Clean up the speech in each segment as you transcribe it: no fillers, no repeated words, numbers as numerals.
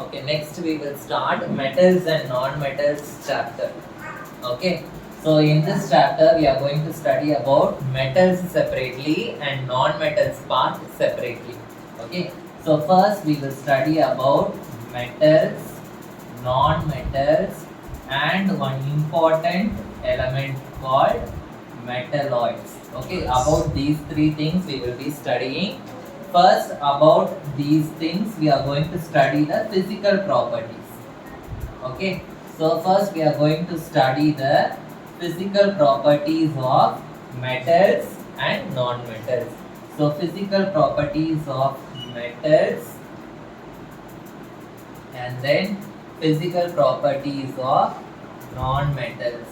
Okay, next we will start metals and non-metals chapter. Okay, so in this chapter we are going to study about metals separately and non-metals part separately. Okay, so first we will study about metals, non-metals, and one important element called metalloids. Okay, about these three things we will be studying. First, about these things we are going to study the physical properties. Okay, so first we are going to study the physical properties of metals and non-metals. So physical properties of metals and then physical properties of non-metals.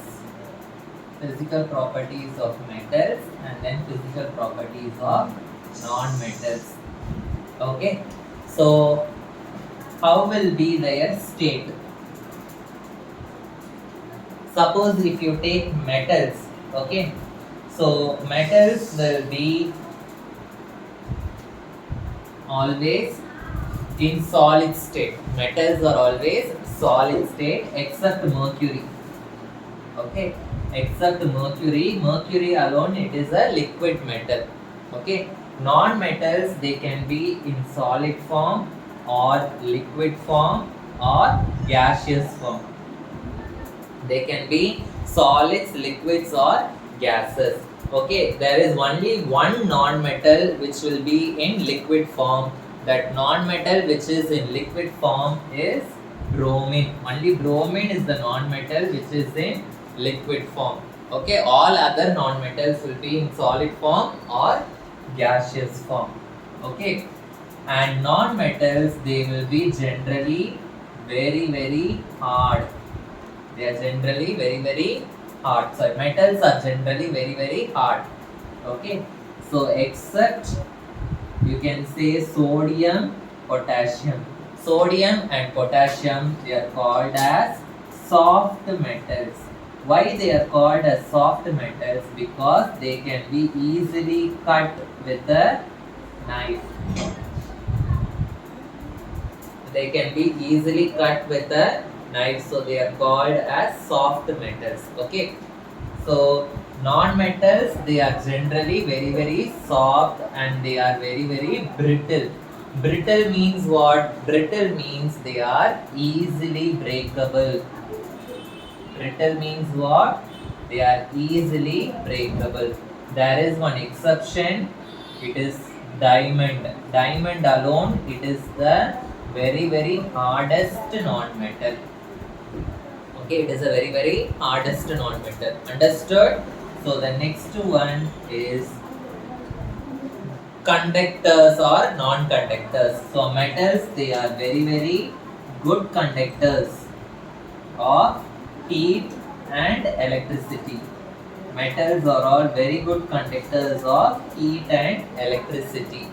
Physical properties of metals and then physical properties of non-metals. Okay, so how will be their state? Suppose if you take metals, okay, so metals will be always in solid state. Metals are always solid state except mercury. Okay, except mercury. Mercury alone, it is a liquid metal. Okay, non-metals, they can be in solid form or liquid form or gaseous form. They can be solids, liquids or gases. Okay, there is only one non-metal which will be in liquid form. That non-metal which is in liquid form is bromine. Only bromine is the non-metal which is in liquid form. Okay, all other non-metals will be in solid form or gaseous form. Okay, and non-metals, they will be generally very hard. They are generally very hard. So metals are generally very hard. Okay, so except you can say sodium, potassium. Sodium and potassium, they are called as soft metals. Why they are called as soft metals? Because they can be easily cut with a knife. They can be easily cut with a knife, so they are called as soft metals. Okay, so non-metals, they are generally very soft and they are very brittle. Brittle means what? Brittle means they are easily breakable. Brittle means what? They are easily breakable. There is one exception. It is diamond. Diamond alone, it is the very hardest non-metal. Okay, it is a very hardest non-metal. Understood? So the next one is conductors or non-conductors. So metals, they are very good conductors of heat and electricity. Metals are all very good conductors of heat and electricity.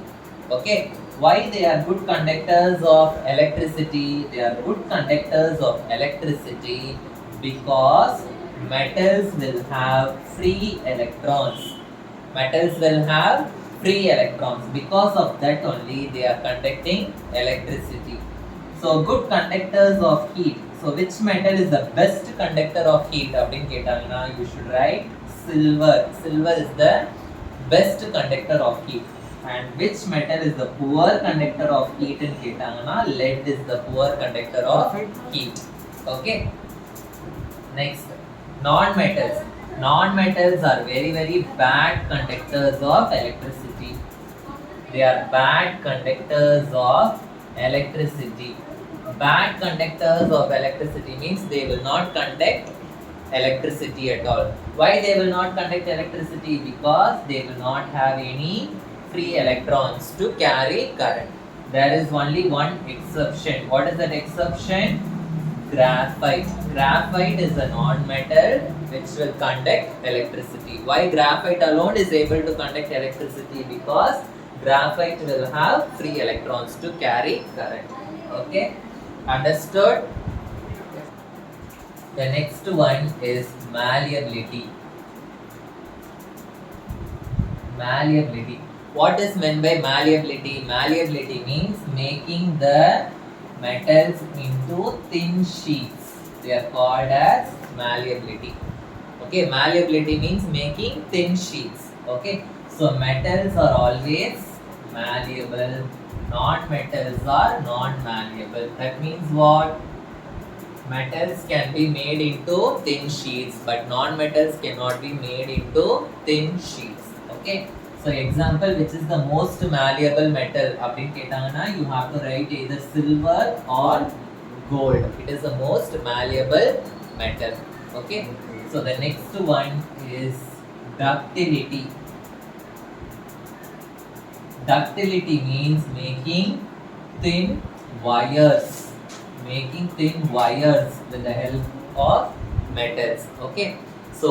Okay, why they are good conductors of electricity? They are good conductors of electricity because metals will have free electrons. Metals will have free electrons. Because of that only they are conducting electricity. So good conductors of heat. So which metal is the best conductor of heat? You should write silver. Silver is the best conductor of heat. And which metal is the poor conductor of heat in Ketangana? Lead is the poor conductor of heat. Okay. Next, non-metals. Non-metals are very bad conductors of electricity. They are bad conductors of electricity. Bad conductors of electricity means they will not conduct electricity at all. Why they will not conduct electricity? Because they will not have any free electrons to carry current. There is only one exception. What is that exception? Graphite. Graphite is a non-metal which will conduct electricity. Why graphite alone is able to conduct electricity? Because graphite will have free electrons to carry current. Okay, understood? The next one is malleability. Malleability. What is meant by malleability? Malleability means making the metals into thin sheets. They are called as malleability. Okay, malleability means making thin sheets. Okay, so metals are always malleable, non-metals are non-malleable. That means what? Metals can be made into thin sheets, but non-metals cannot be made into thin sheets. Okay. So example, which is the most malleable metal? அப்படின்னு கேட்டாங்கன்னா, you have to write either silver or gold. It is the most malleable metal. Okay. So the next one is ductility. Ductility means making thin wires. Making thin wires with the help of metals. Okay. So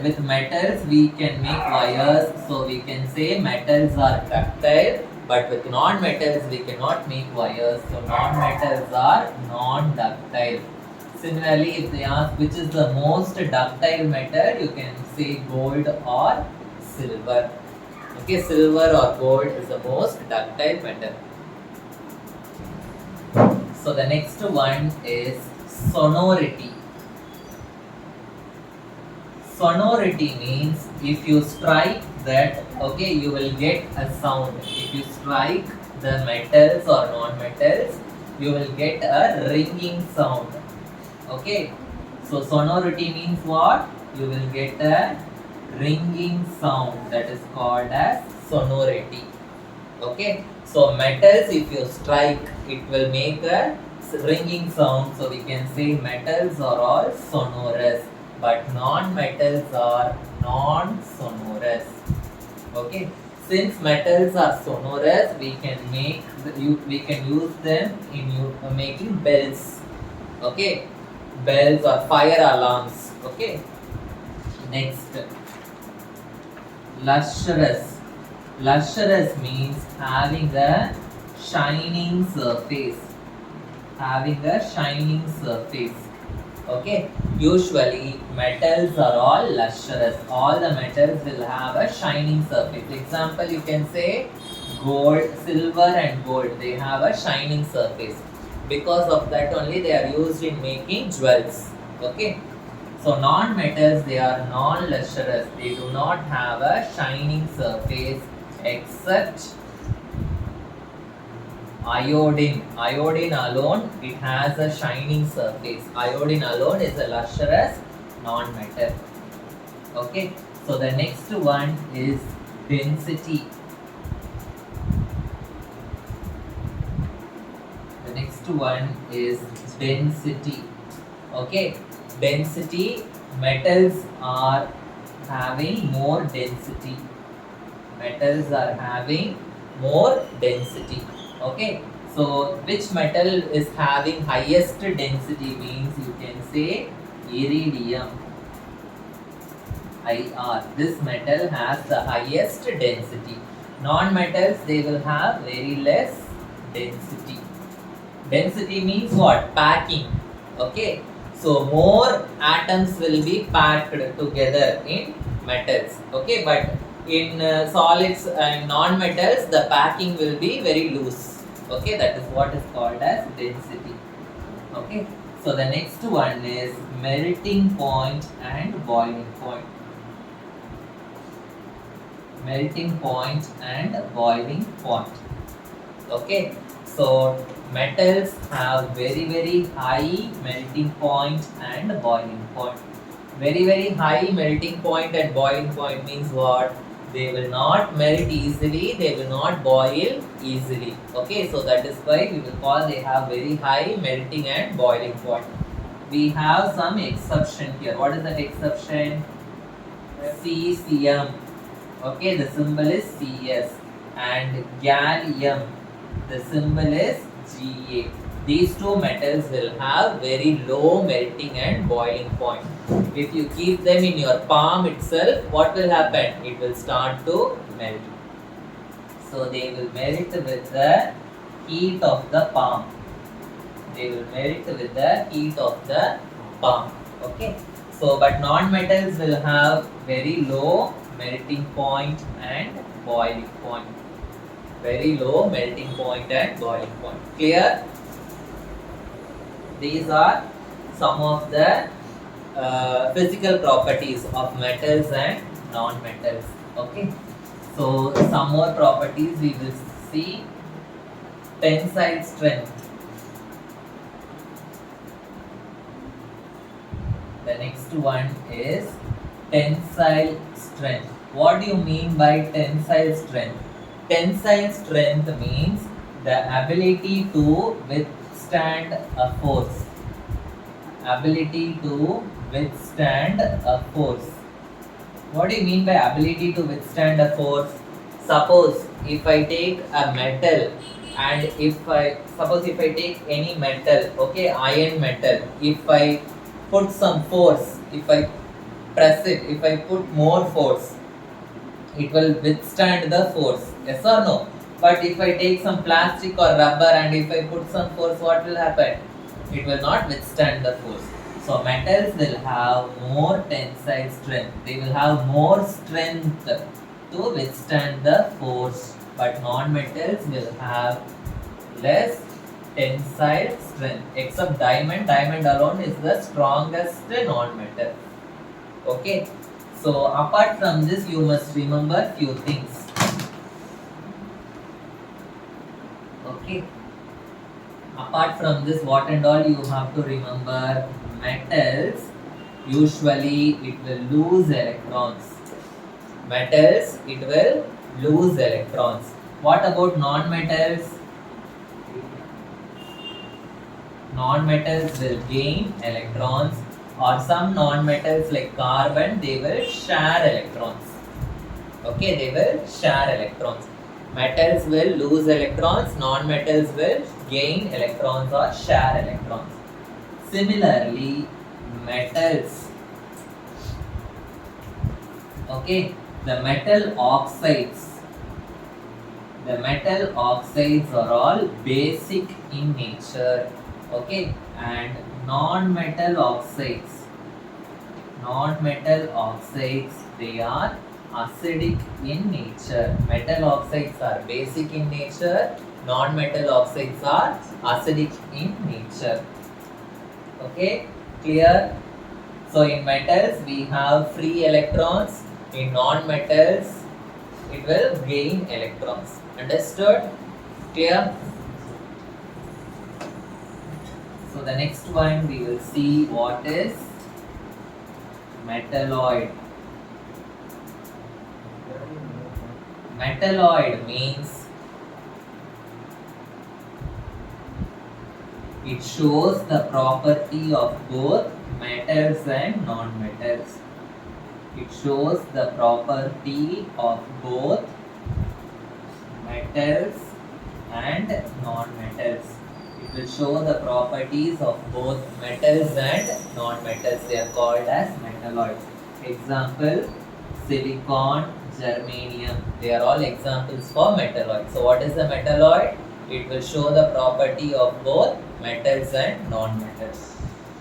with metals we can make wires. So we can say metals are ductile, but with non-metals we cannot make wires. So non-metals are non-ductile. Similarly, if they ask which is the most ductile metal, you can say gold or silver. Okay, silver or gold is the most ductile metal. So the next one is sonority. Sonority means if you strike that, okay, you will get a sound. If you strike the metals or non-metals, you will get a ringing sound. Okay, so sonority means what? You will get a ringing sound, that is called as sonority. Okay, so metals, if you strike, it will make a ringing sound. So we can say metals are all sonorous, but non-metals are non-sonorous. Okay, since metals are sonorous, we can use them in making bells. Okay, bells or fire alarms. Okay, next, lustrous. Lustrous means having a shining surface. Having a shining surface. Okay, usually metals are all lustrous. All the metals will have a shining surface. Example, you can say gold, silver and gold, they have a shining surface. Because of that only they are used in making jewels. Okay, so non-metals, they are non-lustrous. They do not have a shining surface except iodine. Iodine alone, it has a shining surface. Iodine alone is a lustrous non-metal. Okay, so the next one is density. The next one is density. Okay, density, metals are having more density. Metals are having more density. Okay, so which metal is having highest density means you can say iridium. IR. This metal has the highest density. Non-metals, they will have very less density. Density means what? Packing. Okay, so more atoms will be packed together in metals. Okay, but in solids and non-metals, the packing will be very loose. Okay, that is what is called as density. Okay, so the next one is melting point and boiling point. Melting point and boiling point. Okay, so metals have very high melting point and boiling point. Very high melting point and boiling point means what? They will not melt easily, they will not boil easily. Okay, so that is why we will call they have very high melting and boiling point. We have some exception here. What is that exception? Cesium. Okay, the symbol is Cs. And gallium, the symbol is Ga. These two metals will have very low melting and boiling point. If you keep them in your palm itself, what will happen? It will start to melt. So they will melt with the heat of the palm. They will melt with the heat of the palm. Okay. So, but non-metals will have very low melting point and boiling point. Very low melting point and boiling point. Clear? These are some of the physical properties of metals and non-metals. Okay, so some more properties we will see. Tensile strength. The next one is tensile strength. What do you mean by tensile strength? Tensile strength means the ability to withstand a force. Ability to withstand a force. What do you mean by ability to withstand a force? Suppose if I take a metal and if I take any metal, okay, iron metal, if I put some force, if I press it, if I put more force, it will withstand the force, yes or no? But if I take some plastic or rubber and if I put some force, what will happen? It will not withstand the force. So metals will have more tensile strength, they will have more strength to withstand the force, but non-metals will have less tensile strength, except diamond. Diamond alone is the strongest non-metal. Okay, so apart from this, you must remember few things. Okay, apart from this, what and all you have to remember? Metals, usually it will lose electrons. Metals, it will lose electrons. What about non-metals? Non-metals will gain electrons, or some non-metals like carbon, they will share electrons. Okay, they will share electrons. Metals will lose electrons, non-metals will gain electrons or share electrons. Similarly, metals, okay, the metal oxides are all basic in nature, okay, and non-metal oxides, they are acidic in nature. Metal oxides are basic in nature, non-metal oxides are acidic in nature. Okay, clear? So in metals we have free electrons, in non-metals it will gain electrons. Understood? Clear? So the next one we will see what is metalloid. Metalloid means it shows the property of both metals and non-metals. It shows the property of both metals and non-metals. It will show the properties of both metals and non-metals. They are called as metalloids. Example, silicon, germanium. They are all examples for metalloid. So what is the metalloid? It will show the property of both metals and non-metals.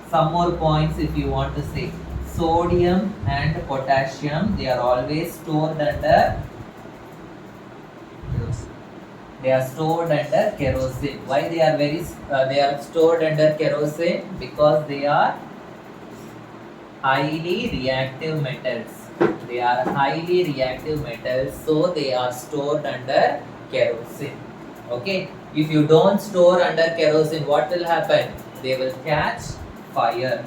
Some more points if you want to say. Sodium and potassium, they are always stored under kerosene. Why they are stored under kerosene? Because they are highly reactive metals. They are highly reactive metals, so they are stored under kerosene. Okay, if you don't store under kerosene, what will happen? They will catch fire.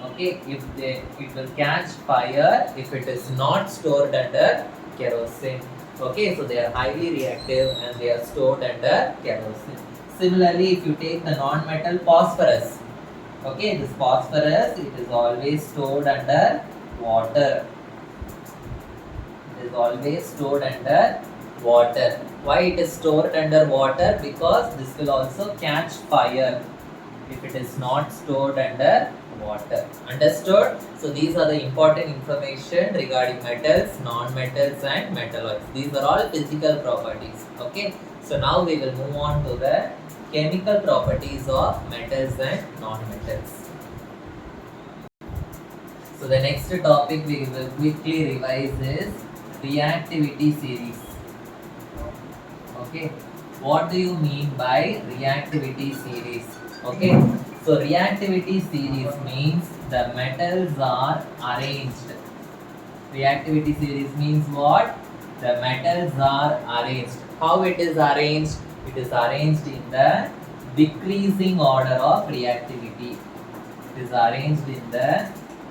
Okay, it will catch fire if it is not stored under kerosene. Okay, so they are highly reactive and they are stored under kerosene. Similarly, if you take the non-metal phosphorus, okay, this phosphorus, it is always stored under water. It is always stored under water. Why it is stored under water? Because this will also catch fire if it is not stored under water. Understood? So these are the important information regarding metals, non-metals and metalloids. These are all physical properties. Okay. So now we will move on to the chemical properties of metals and non-metals. So the next topic we will quickly revise is reactivity series. Okay. What do you mean by reactivity series? Okay, so reactivity series means the metals are arranged. Reactivity series means what? The metals are arranged. How it is arranged? It is arranged in the decreasing order of reactivity. It is arranged in the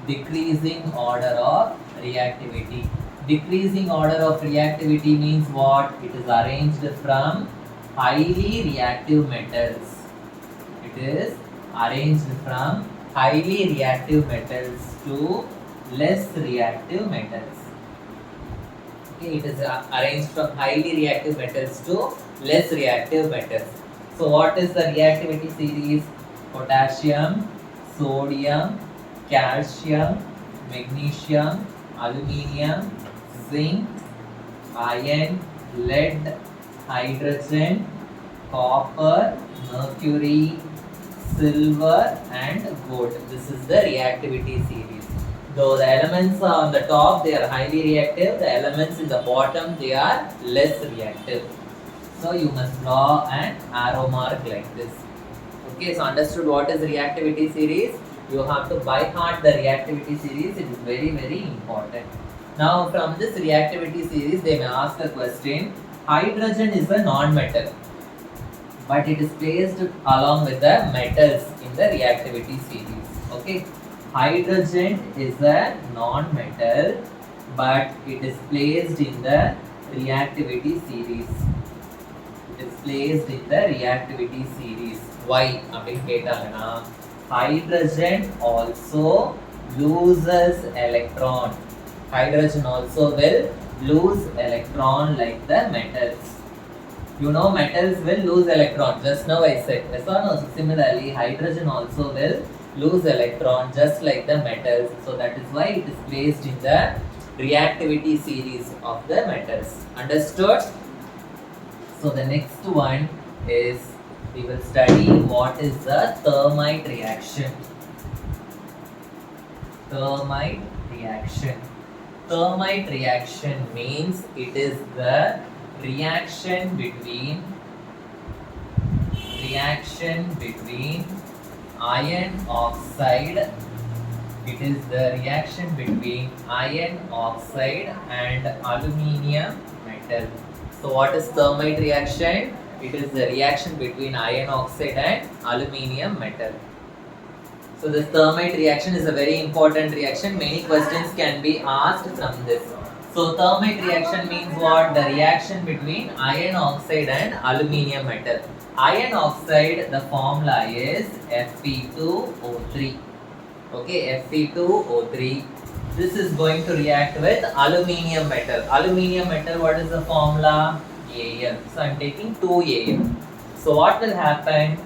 decreasing order of reactivity. Decreasing order of reactivity means what? It is arranged from highly reactive metals. It is arranged from highly reactive metals to less reactive metals. Okay, it is arranged from highly reactive metals to less reactive metals. So what is the reactivity series? Potassium, sodium, calcium, magnesium, aluminium, zinc, iron, lead, hydrogen, copper, mercury, silver and gold. This is the reactivity series. Though the elements on the top they are highly reactive, the elements in the bottom they are less reactive. So you must draw an arrow mark like this. Okay, so understood what is reactivity series? You have to by heart the reactivity series. It is very very important. Now from this reactivity series they may ask a question. Hydrogen is a non-metal, but it is placed along with the metals in the reactivity series. Okay, hydrogen is a non-metal, but it is placed in the reactivity series. It is placed in the reactivity series. Why? அப்படின்னு கேட்டாங்கன்னா hydrogen also loses electron. Hydrogen also will lose electron like the metals. You know metals will lose electron. Just now I said. Yes or no? So similarly, hydrogen also will lose electron just like the metals. So that is why it is placed in the reactivity series of the metals. Understood? So the next one is we will study what is the thermite reaction. Thermite reaction. Thermite reaction means it is the reaction between iron oxide. It is the reaction between iron oxide and aluminium metal. So what is thermite reaction? It is the reaction between iron oxide and aluminium metal. So this thermite reaction is a very important reaction. Many questions can be asked from this. So thermite reaction means what? The reaction between iron oxide and aluminium metal. Iron oxide, the formula is Fe2O3. Okay, Fe2O3. This is going to react with aluminium metal. Aluminium metal, what is the formula? Al. So I am taking 2Al. So what will happen?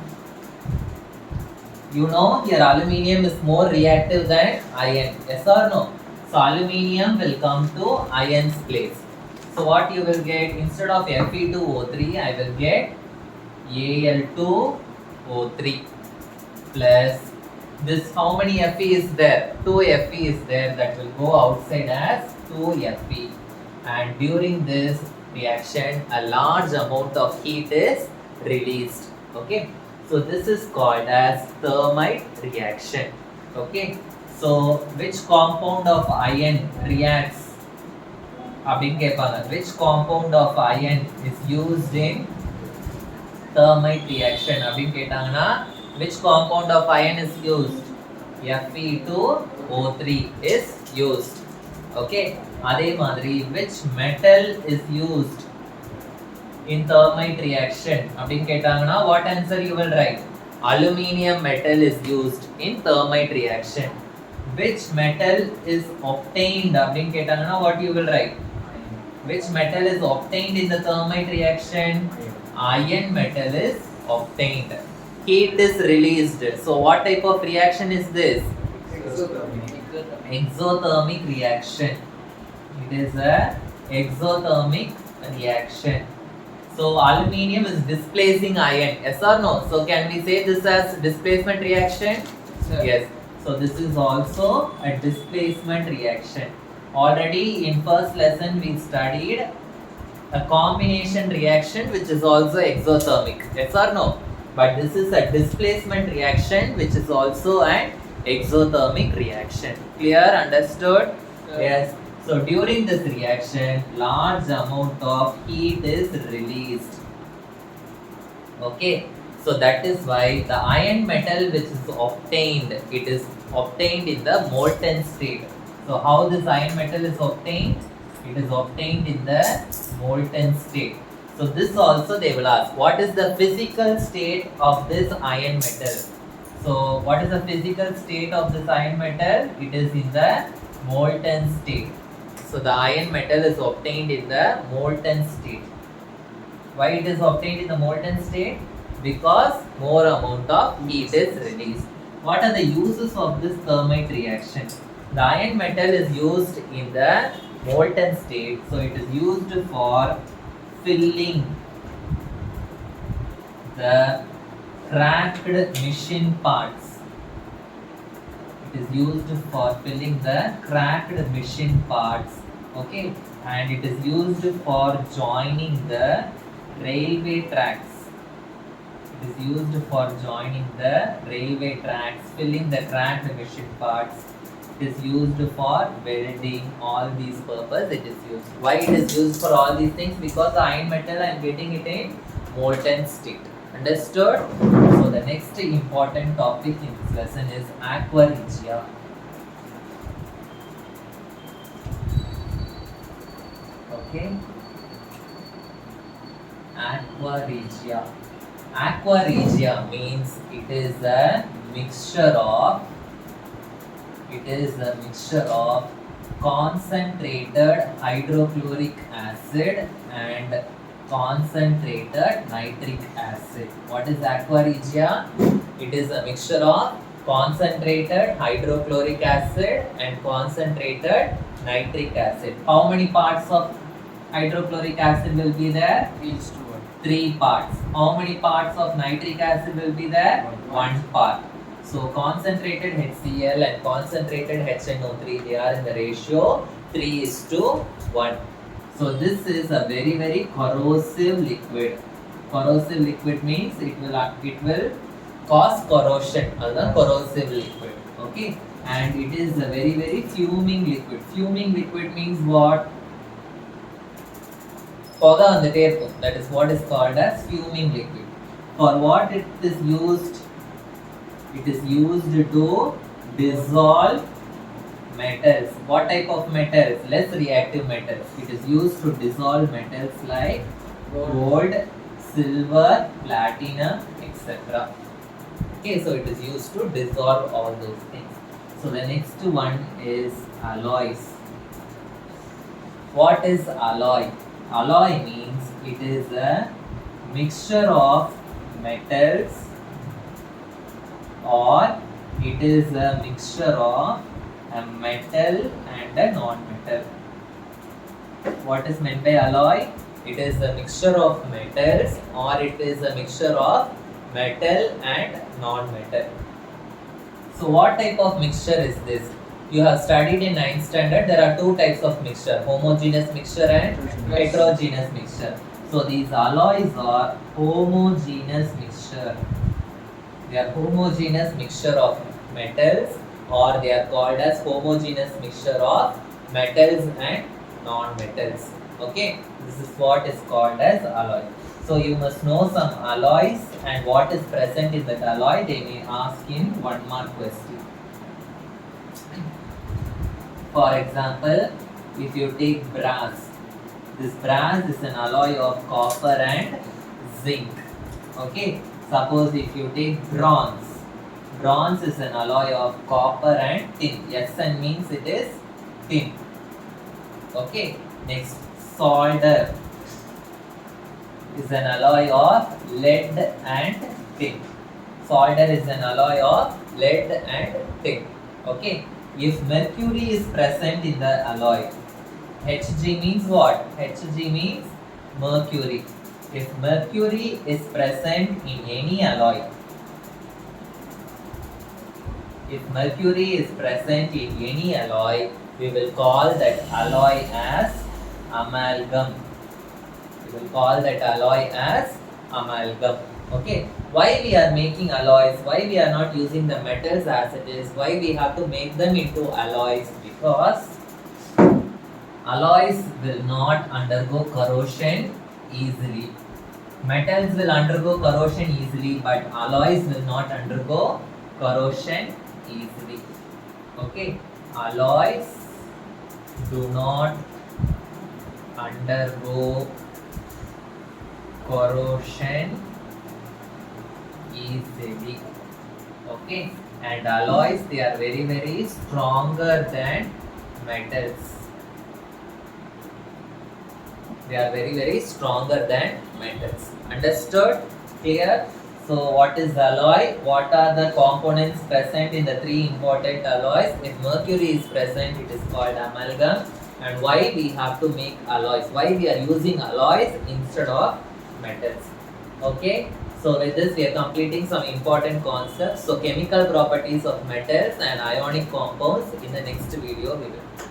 You know here aluminium is more reactive than iron. Yes or no? So aluminium will come to iron's place. So what you will get? Instead of Fe2O3, I will get Al2O3 plus this. How many Fe is there? 2 Fe is there. That will go outside as 2 Fe. And during this reaction, a large amount of heat is released. Okay. So this is called as thermite reaction. Okay. So which compound of iron reacts? Which compound of iron is used in thermite reaction? Which compound of iron is used? Fe2O3 is used. Okay. Adhe madri, which metal is used in thermite reaction? What answer you will write? Aluminium metal is used in thermite reaction. Which metal is obtained? What you will write? Which metal is obtained in the thermite reaction? Iron metal is obtained. Heat is released. So what type of reaction is this? Exothermic reaction. It is a exothermic reaction. So aluminium is displacing iron. Yes or no? So can we say this as displacement reaction? Sure. Yes. So this is also a displacement reaction. Already in first lesson we studied a combination reaction which is also exothermic. Yes or no? But this is a displacement reaction which is also an exothermic reaction. Clear? Understood? Yes. So during this reaction, large amount of heat is released. Okay. So that is why the iron metal which is obtained, it is obtained in the molten state. So how this iron metal is obtained? It is obtained in the molten state. So this also they will ask, what is the physical state of this iron metal? So what is the physical state of this iron metal? It is in the molten state. So the iron metal is obtained in the molten state. Why it is obtained in the molten state? Because more amount of heat is released. What are the uses of this thermite reaction? The iron metal is used in the molten state, so it is used for filling the cracked machine parts. It is used for filling the cracked machine parts. Okay, and it is used for joining the railway tracks. It is used for joining the railway tracks, filling the cracked machine parts. It is used for welding, all these purposes it is used. Why it is used for all these things? Because the iron metal I am getting it in molten state. Understood? So the next important topic in this lesson is aqua regia. Okay. Aqua regia. Aqua regia means it is a mixture of concentrated hydrochloric acid and concentrated nitric acid. What is aqua regia? It is a mixture of concentrated hydrochloric acid and concentrated nitric acid. How many parts of hydrochloric acid will be there? 3 parts. How many parts of nitric acid will be there? 1 part. So concentrated HCl and concentrated HNO3, they are in the ratio 3:1. So this is a very, very corrosive liquid. Corrosive liquid means it will cause corrosion. That's corrosive liquid. Okay, and it is a very, very fuming liquid. Fuming liquid means what? Poga வந்துட்டே இருக்கும். That is what is called as fuming liquid. For what it is used? It is used to dissolve metals. What type of metals? Less reactive metals. It is used to dissolve metals like gold, silver, platinum, etc. Okay, so it is used to dissolve all those things. So the next one is alloys. What is alloy? Alloy means it is a mixture of metals, or it is a mixture of a metal and a non-metal. What is meant by alloy? It is a mixture of metals, or it is a mixture of metal and non-metal. So what type of mixture is this? You have studied in 9th standard, there are 2 types of mixture, homogeneous mixture and heterogeneous mixture. So these alloys are homogeneous mixture. They are homogeneous mixture of metals, or they are called as homogeneous mixture of metals and non-metals. Okay, this is what is called as alloy. So you must know some alloys and what is present in that alloy. They may ask in 1 mark question. For example, if you take brass, this brass is an alloy of copper and zinc. Okay, suppose if you take bronze, bronze is an alloy of copper and tin. Sn means it is tin. Okay, next, solder is an alloy of lead and tin. Solder is an alloy of lead and tin. Okay, if mercury is present in the alloy, Hg means what? Hg means mercury. If mercury is present in any alloy, if mercury is present in any alloy, we will call that alloy as amalgam. We will call that alloy as amalgam. Okay. Why we are making alloys? Why we are not using the metals as it is? Why we have to make them into alloys? Because alloys will not undergo corrosion easily. Metals will undergo corrosion easily, but alloys will not undergo corrosion easily. Okay, alloys do not undergo corrosion easily. Okay, and alloys, they are very stronger than metals. They are very stronger than metals. Understood? Clear? So what is alloy? What are the components present in the three important alloys? If mercury is present, it is called amalgam. And why we have to make alloys? Why we are using alloys instead of metals? Okay. So with this we are completing some important concepts. So chemical properties of metals and ionic compounds. In the next video we will